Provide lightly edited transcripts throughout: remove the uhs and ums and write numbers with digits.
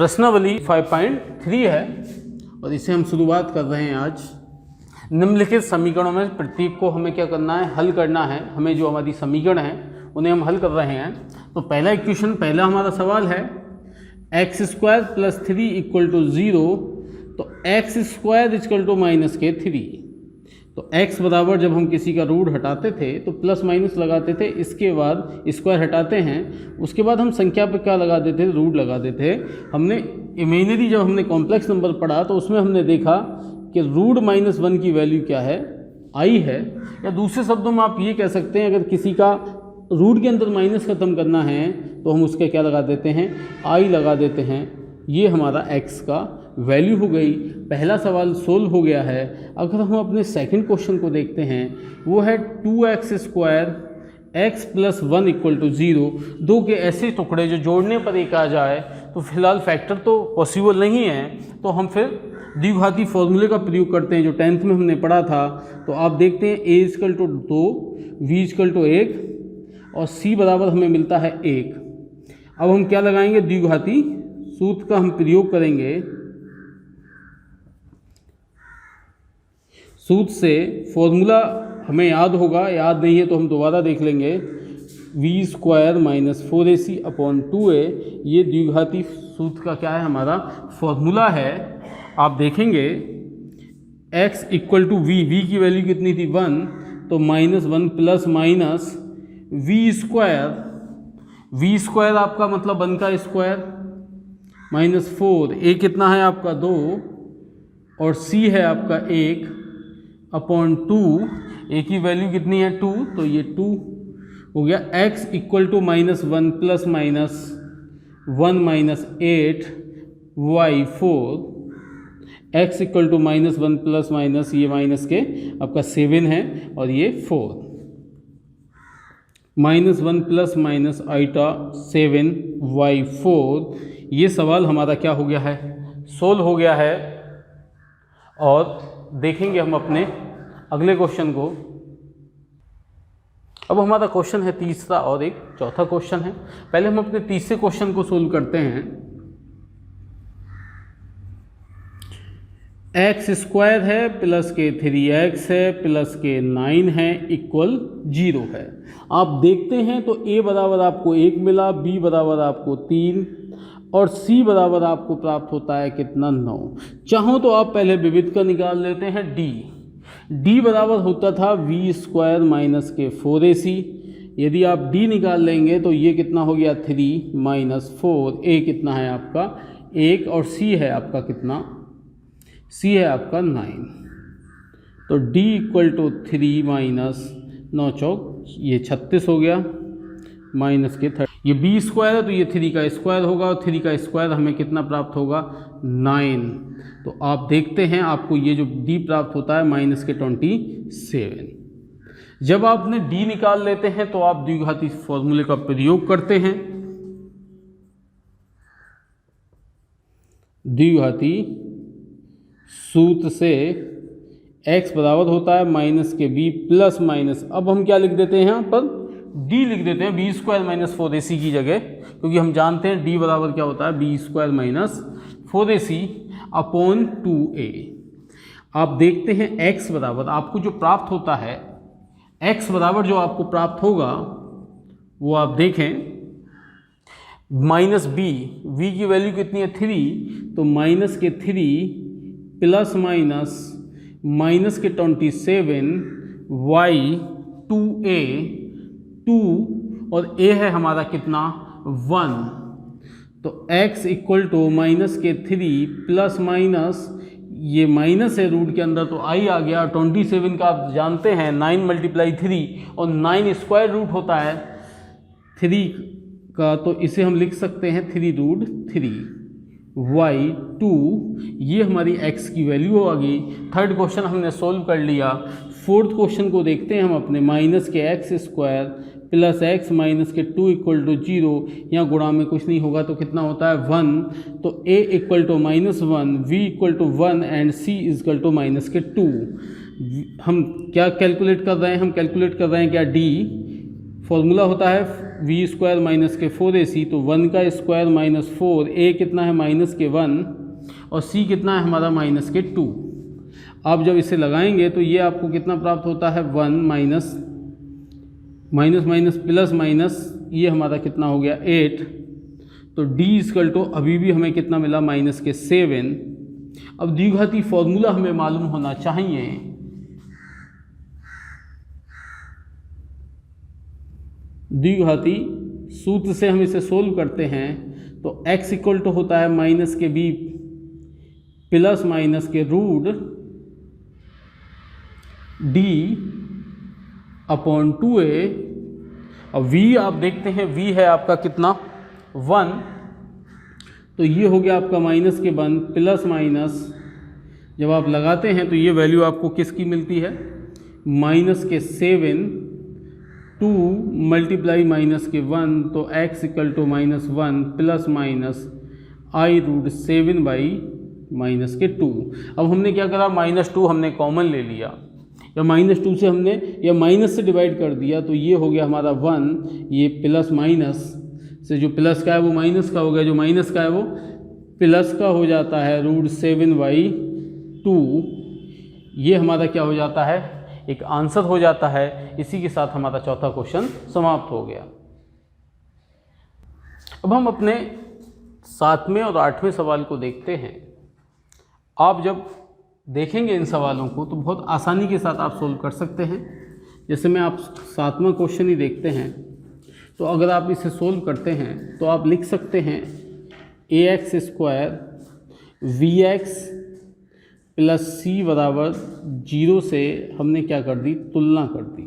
प्रश्नावली 5.3 है और इसे हम शुरुआत कर रहे हैं आज। निम्नलिखित समीकरणों में प्रत्येक को हमें क्या करना है, हल करना है। हमें जो हमारी समीकरण है उन्हें हम हल कर रहे हैं। तो पहला इक्वेशन, पहला हमारा सवाल है x² + 3 = 0, तो x² = -3। तो x बराबर जब हम किसी का रूट हटाते थे तो प्लस माइनस लगाते थे, इसके बाद स्क्वायर हटाते हैं, उसके बाद हम संख्या पे क्या लगा देते थे, रूट लगा देते थे। हमने इमेजिनरी जब हमने कॉम्प्लेक्स नंबर पढ़ा तो उसमें हमने देखा कि √-1 की वैल्यू क्या है, i है। या दूसरे शब्दों में आप ये कह सकते हैं, अगर किसी का रूट के अंदर माइनस ख़त्म करना है तो हम उसके क्या लगा देते हैं, i लगा देते हैं। ये हमारा x का वैल्यू हो गई। पहला सवाल सोल्व हो गया है। अगर हम अपने सेकंड क्वेश्चन को देखते हैं, वो है 2x² x + 1 = 0। दो के ऐसे टुकड़े जो जोड़ने पर एक आ जाए, तो फिलहाल फैक्टर तो पॉसिबल नहीं है, तो हम फिर द्विघाती फॉर्मूले का प्रयोग करते हैं जो 10th में हमने पढ़ा था। तो आप देखते हैं a = 2, v = 1 और c बराबर हमें मिलता है 1। अब हम क्या लगाएंगे, द्विघाती सूत्र का हम प्रयोग करेंगे। सूत्र से फॉर्मूला हमें याद होगा, याद नहीं है तो हम दोबारा देख लेंगे। v² - 4ac/2a, ये द्विघाती सूत्र का क्या है, हमारा फॉर्मूला है। आप देखेंगे x = v की वैल्यू कितनी थी, 1, तो -1 ± v² आपका मतलब 1 का स्क्वायर -4, a कितना है आपका 2 और c है आपका 1/2। a की वैल्यू कितनी है 2, तो ये 2 हो गया। x = -1 ± 1 - 8y4, x = -1 ± ये माइनस के आपका 7 है और ये 4, -1 ± आइटा 7y4। ये सवाल हमारा क्या हो गया है, सोल्व हो गया है। और देखेंगे हम अपने अगले क्वेश्चन को। अब हमारा क्वेश्चन है तीसरा और एक चौथा क्वेश्चन है। पहले हम अपने तीसरे क्वेश्चन को सोल्व करते हैं। x² है प्लस के 3x है प्लस के 9 है इक्वल 0 है। आप देखते हैं तो a बराबर आपको 1 मिला, b बराबर आपको 3 और c बराबर आपको प्राप्त होता है कितना, 9। चाहो तो आप पहले विविध का निकाल लेते हैं, d बराबर होता था v² - के 4ac। यदि आप d निकाल लेंगे तो ये कितना हो गया, 3 - 4, a कितना है आपका 1 और c है आपका कितना, c है आपका 9। तो d = 3 - 9 चौक ये 36 हो गया, माइनस के 30। ये b² है तो ये 3 का स्क्वायर होगा और 3 का स्क्वायर हमें कितना प्राप्त होगा, 9। तो आप देखते हैं आपको ये जो d प्राप्त होता है -27। जब आपने d निकाल लेते हैं तो आप द्विघाती फॉर्मूले का प्रयोग करते हैं। द्विघाती सूत्र से x बराबर होता है -b +। अब हम क्या लिख देते हैं, यहाँ पर d लिख देते हैं, b² - 4ac की जगह, क्योंकि हम जानते हैं d बराबर क्या होता है, b² - 4ac/2a। आप देखते हैं x बराबर आपको जो प्राप्त होता है, x बराबर जो आपको प्राप्त होगा वो आप देखें -b, v की वैल्यू कितनी है 3, तो -3 ± -27 y2a, 2 और a है हमारा कितना, 1। तो x = -3 ± ये माइनस है रूट के अंदर तो i आ गया। 27 का आप जानते हैं 9 × 3 और 9 स्क्वायर रूट होता है 3 का, तो इसे हम लिख सकते हैं 3√3 y2। ये हमारी x की वैल्यू आ गई। थर्ड क्वेश्चन हमने सोल्व कर लिया। फोर्थ क्वेश्चन को देखते हैं हम अपने, -x² + x - 2 = 0। यहाँ गुणा में कुछ नहीं होगा तो कितना होता है, 1। तो a = -1, v = 1 एंड c = -2। हम क्या कैलकुलेट कर रहे हैं, हम कैलकुलेट कर रहे हैं क्या, d फॉर्मूला होता है वी स्क्वायर माइनस के 4ac, तो 1 का स्क्वायर माइनस 4, ए कितना है माइनस के 1 और सी कितना है हमारा माइनस के 2। आप जब इसे लगाएंगे तो ये आपको कितना प्राप्त होता है 1 minus minus minus plus minus, ये हमारा कितना हो गया 8। तो d इक्वल टू अभी भी हमें कितना मिला माइनस के 7। अब द्विघाती फॉर्मूला हमें मालूम होना चाहिए। द्विघाती सूत्र से हम इसे सोल्व करते हैं तो x इक्वल टू होता है माइनस के b प्लस माइनस के रूट d अपॉन 2a। अब v आप देखते हैं v है आपका कितना 1, तो ये हो गया आपका माइनस के 1 प्लस माइनस, जब आप लगाते हैं तो ये वैल्यू आपको किसकी मिलती है माइनस के 7, 2 मल्टीप्लाई माइनस के 1, तो x equal to minus 1 plus minus I root 7 by minus के 2। अब हमने क्या करा -2 हमने कॉमन ले लिया, या -2 से हमने या माइनस से डिवाइड कर दिया, तो ये हो गया हमारा 1, ये प्लस माइनस से जो प्लस का है वो माइनस का हो गया, जो माइनस का है वो प्लस का हो जाता है रूट 7 बाई 2। ये हमारा क्या हो जाता है एक आंसर हो जाता है। इसी के साथ हमारा चौथा क्वेश्चन समाप्त हो गया। अब हम अपने 7वें और 8वें सवाल को देखते हैं। आप जब देखेंगे इन सवालों को तो बहुत आसानी के साथ आप सोल्व कर सकते हैं। जैसे मैं आप 7वां क्वेश्चन ही देखते हैं, तो अगर आप इसे सोल्व करते हैं तो आप लिख सकते हैं ax स्क्वायर vx प्लस सी बराबर 0 से हमने क्या कर दी तुलना कर दी।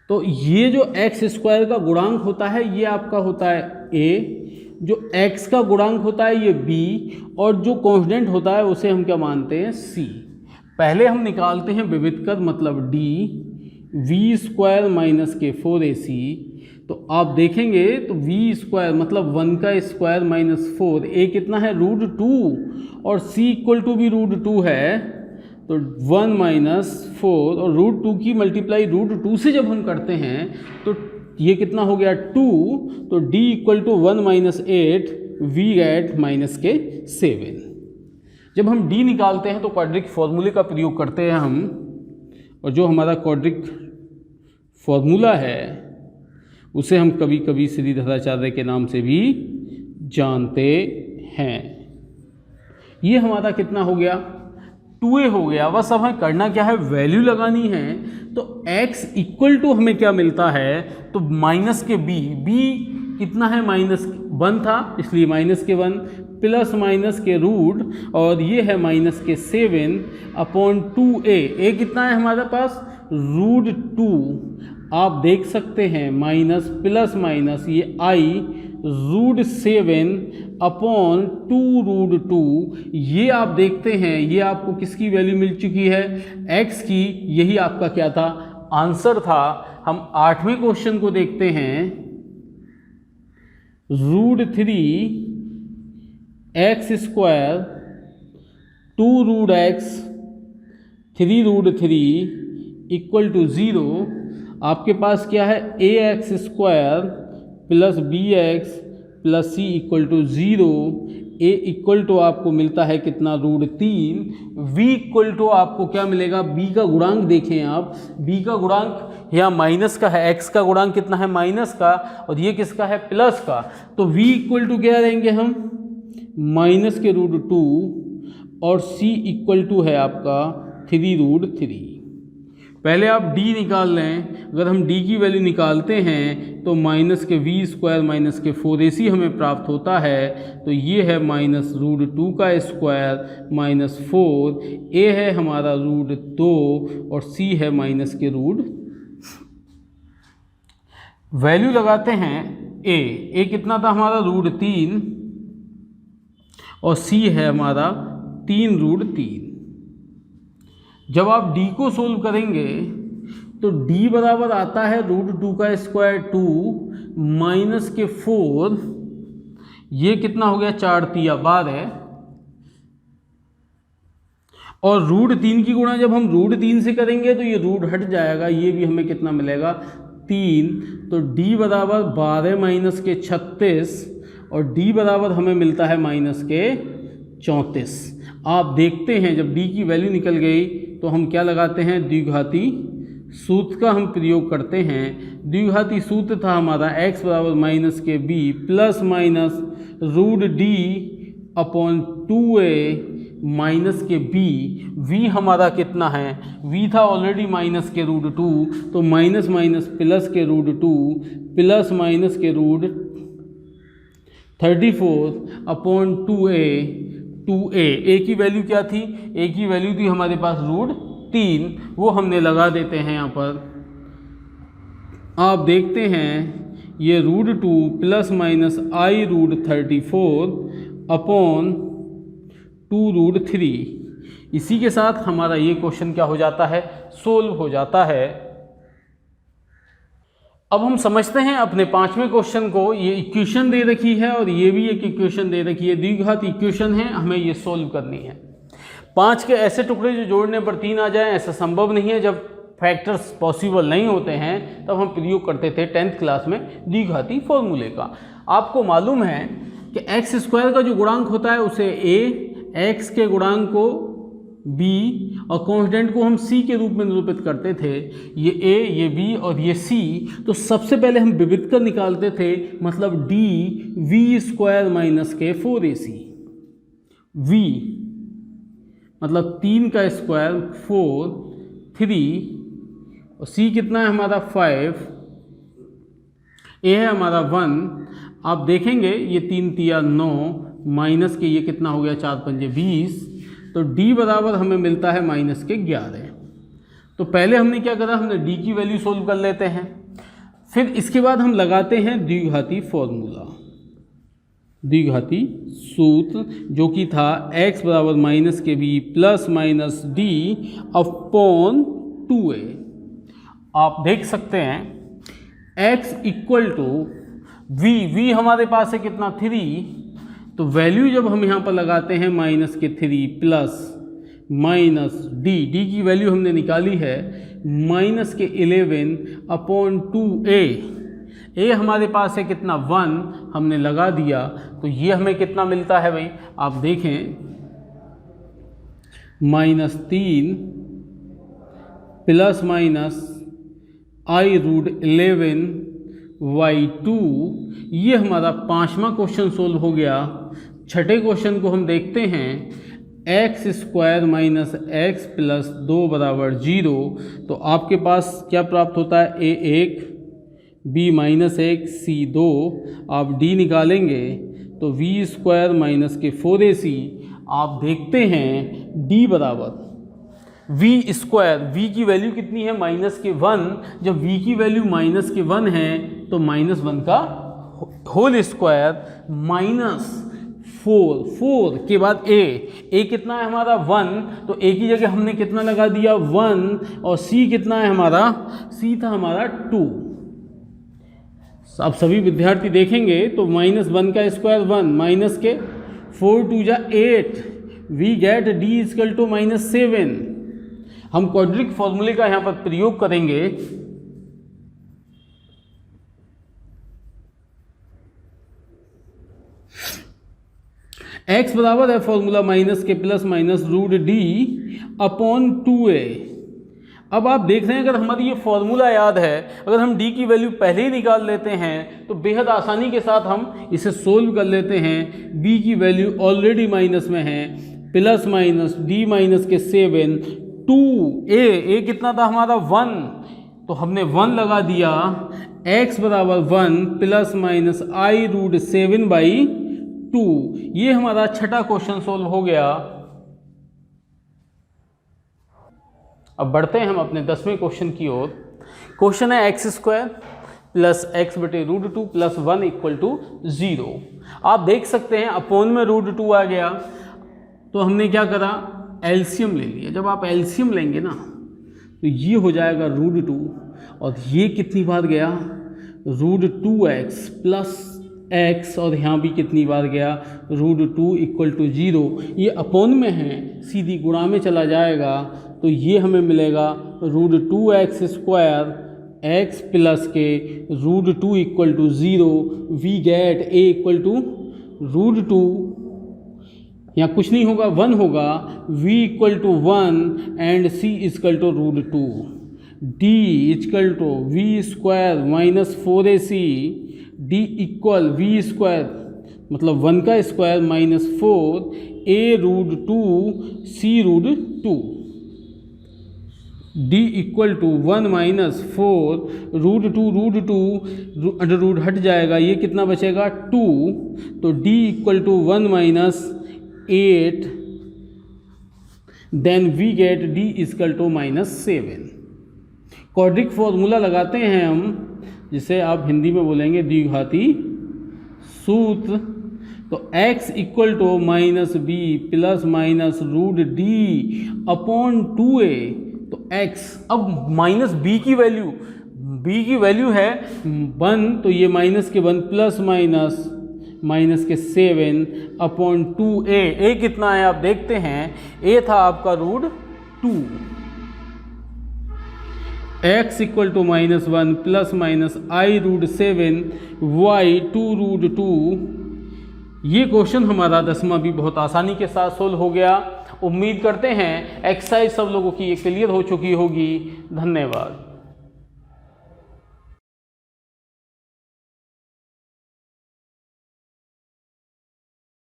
तो ये जो x स्क्वायर का गुणांक होता है ये आपका होता है a, जो x का गुणांक होता है ये b, और जो कांस्टेंट होता है उसे हम क्या मानते हैं c। पहले हम निकालते हैं विविधकर मतलब d v स्क्वायर माइनस के 4ac। तो आप देखेंगे तो v स्क्वायर मतलब 1 का स्क्वायर माइनस 4, a कितना है रूट 2 और c इक्वल टू भी रूट 2 है, तो 1 माइनस 4 और रूट 2 की मल्टीप्लाई रूट 2 से जब हम करते हैं तो ये कितना हो गया 2, तो d equal to 1 minus 8 v get minus के 7। जब हम d निकालते हैं तो क्वाड्रिक फॉर्मूले का प्रयोग करते हैं हम, और जो हमारा क्वाड्रिक फॉर्मूला है उसे हम कभी कभी श्रीधराचार्य के नाम से भी जानते हैं। ये हमारा कितना हो गया 2a हो गया। बस अब हमें करना क्या है वैल्यू लगानी है। तो x इक्वल टू हमें क्या मिलता है तो माइनस के b कितना है -1 था इसलिए माइनस के 1 प्लस माइनस के रूट, और ये है माइनस के 7 अपॉन 2a कितना है हमारे पास रूट 2। आप देख सकते हैं माइनस प्लस माइनस ये i रूट 7 अपॉन 2 रूट 2। ये आप देखते हैं ये आपको किसकी वैल्यू मिल चुकी है x की। यही आपका क्या था आंसर था। हम 8वें क्वेश्चन को देखते हैं। Root 3 x square 2 root x 3 root 3 equal to 0। आपके पास क्या है ax square plus bx plus c equal to 0। a equal to आपको मिलता है कितना रूट 3। v इक्वल टू आपको क्या मिलेगा b का गुणांक देखें आप, b का गुणांक यहाँ माइनस का है, x का गुणांक कितना है माइनस का, और ये किसका है प्लस का। तो v इक्वल टू क्या रहेंगे हम माइनस के रूट 2, और c इक्वल टू है आपका 3 रूट 3। पहले आप d निकाल लें। अगर हम d की वैल्यू निकालते हैं तो माइनस के v स्क्वायर माइनस के 4ac हमें प्राप्त होता है। तो ये है माइनस रूट 2 का स्क्वायर माइनस 4, a है हमारा रूट 2 और c है माइनस के रूट। वैल्यू लगाते हैं a कितना था हमारा रूट 3 और c है हमारा 3 रूट 3। जब आप d को सोल्व करेंगे तो d बराबर आता है रूट 2 का स्क्वायर 2 माइनस के 4, ये कितना हो गया 4 तिया 12, और रूट 3 की गुणा जब हम रूट 3 से करेंगे तो ये रूट हट जाएगा, ये भी हमें कितना मिलेगा 3, तो d बराबर 12 माइनस के 36 और d बराबर हमें मिलता है माइनस के 34। आप देखते हैं जब d की वैल्यू निकल गई तो हम क्या लगाते हैं, द्विघाती सूत्र का हम प्रयोग करते हैं। द्विघाती सूत्र था हमारा x बराबर माइनस के b plus minus root d upon 2a minus के b। v हमारा कितना है, v था ऑलरेडी माइनस के रूट 2, तो माइनस माइनस प्लस के रूट 2 प्लस माइनस के रूट 34 अपॉन 2a। a की वैल्यू क्या थी, a की वैल्यू थी हमारे पास रूट 3, वो हमने लगा देते हैं यहाँ पर। आप देखते हैं ये root 2 plus minus I root 34 upon 2 root 3। इसी के साथ हमारा ये क्वेश्चन क्या हो जाता है, सोल्व हो जाता है। अब हम समझते हैं अपने पांचवें क्वेश्चन को। ये इक्वेशन दे रखी है और ये भी एक इक्वेशन दे रखी है, द्विघात इक्वेशन है, हमें ये सोल्व करनी है। 5 के ऐसे टुकड़े जो जोड़ने पर 3 आ जाए, ऐसा संभव नहीं है। जब फैक्टर्स पॉसिबल नहीं होते हैं तब हम प्रयोग करते थे 10th क्लास में द्विघाती फॉर्मूले का। आपको मालूम है कि एक्स स्क्वायर का जो गुणांक होता है उसे a, x के गुणांक को b और कांस्टेंट को हम c के रूप में निरूपित करते थे। ये a, ये b और ये c। तो सबसे पहले हम विविधकर निकालते थे, मतलब d v स्क्वायर माइनस के 4ac। v मतलब 3 का स्क्वायर 4, 3 और c कितना है हमारा 5, a है हमारा 1। आप देखेंगे ये 3 तिया 9 माइनस के ये कितना हो गया 4 पंजे 20, तो d बराबर हमें मिलता है माइनस के 11। तो पहले हमने क्या करा, हमने d की वैल्यू सोल्व कर लेते हैं, फिर इसके बाद हम लगाते हैं द्विघाती फॉर्मूला, द्विघाती सूत्र, जो कि था x बराबर माइनस के b plus minus d upon 2a। आप देख सकते हैं x इक्वल टू v हमारे पास है कितना 3, तो वैल्यू जब हम यहाँ पर लगाते हैं माइनस के 3 प्लस माइनस d की वैल्यू हमने निकाली है माइनस के 11 अपॉन 2a हमारे पास है कितना 1, हमने लगा दिया, तो ये हमें कितना मिलता है भाई, आप देखें -3 प्लस माइनस आई रूट 11/2। ये हमारा पांचवा क्वेश्चन सोल्व हो गया। छठे क्वेश्चन को हम देखते हैं, x square minus x plus 2 बराबर 0। तो आपके पास क्या प्राप्त होता है, a1 b माइनस 1 c2। आप d निकालेंगे तो v स्क्वायर माइनस के 4ac। आप देखते हैं d बराबर v स्क्वायर, v की वैल्यू कितनी है माइनस के 1। जब v की वैल्यू माइनस के 1 है तो -1 का होल स्क्वायर माइनस 4 के बाद a कितना है हमारा 1, तो a की जगह हमने कितना लगा दिया 1, और c कितना है हमारा, c था हमारा 2। अब सभी विद्यार्थी देखेंगे तो -1 का स्क्वायर 1 माइनस के 4 2 जा 8, we get d equal to -7। हम क्वाड्रिक फॉर्मूले का यहाँ पर प्रयोग करेंगे। x बराबर है फॉर्मूला माइनस के plus minus root d upon 2a। अब आप देख रहे हैं, अगर हमारी ये फॉर्मूला याद है, अगर हम d की वैल्यू पहले ही निकाल लेते हैं तो बेहद आसानी के साथ हम इसे सोल्व कर लेते हैं। b की वैल्यू ऑलरेडी माइनस में है, प्लस माइनस d माइनस के 7, 2a कितना था हमारा 1, तो हमने 1 लगा दिया। x बराबर 1 प्लस माइनस आई रूट 7/2। ये हमारा छठा क्वेश्चन सोल्व हो गया। अब बढ़ते हैं हम अपने 10वें क्वेश्चन की ओर। क्वेश्चन है एक्स स्क्वायर प्लस एक्स बटे रूट 2 प्लस 1 इक्वल टू 0। आप देख सकते हैं अपोन में रूट 2 आ गया, तो हमने क्या करा, एलसीएम ले लिया। जब आप एलसीएम लेंगे ना तो ये हो जाएगा रूट 2, और ये कितनी बार गया रूट 2x प्लस x, और यहाँ भी कितनी बार गया रूट 2 इक्वल टू 0। ये अपोन में है, सीधी गुणा में चला जाएगा, तो ये हमें मिलेगा root 2x square x plus के √2 equal to 0, we get a equal to √2, यहाँ कुछ नहीं होगा 1 होगा, v equal to 1 and c equal to √2, d equal to b square minus 4ac, d equal b square मतलब 1 का square minus 4, a √2 c √2, d equal to 1 minus 4 √2 under root हट जाएगा, ये कितना बचेगा 2, तो d equal to 1 minus 8, then we get d equal to minus 7। Quadratic formula लगाते हैं हम, जिसे आप हिंदी में बोलेंगे द्विघाती सूत्र। तो x equal to minus B plus minus √d upon 2a, तो x, अब माइनस b की वैल्यू है 1, तो ये माइनस के 1 प्लस माइनस के 7 अपॉन 2a, a कितना है आप देखते हैं, a था आपका √2, x equal to -1 plus minus i√7 y 2√2। ये क्वेश्चन हमारा 10वां भी बहुत आसानी के साथ सोल्व हो गया। उम्मीद करते हैं एक्सरसाइज सब लोगों की ये क्लियर हो चुकी होगी। धन्यवाद।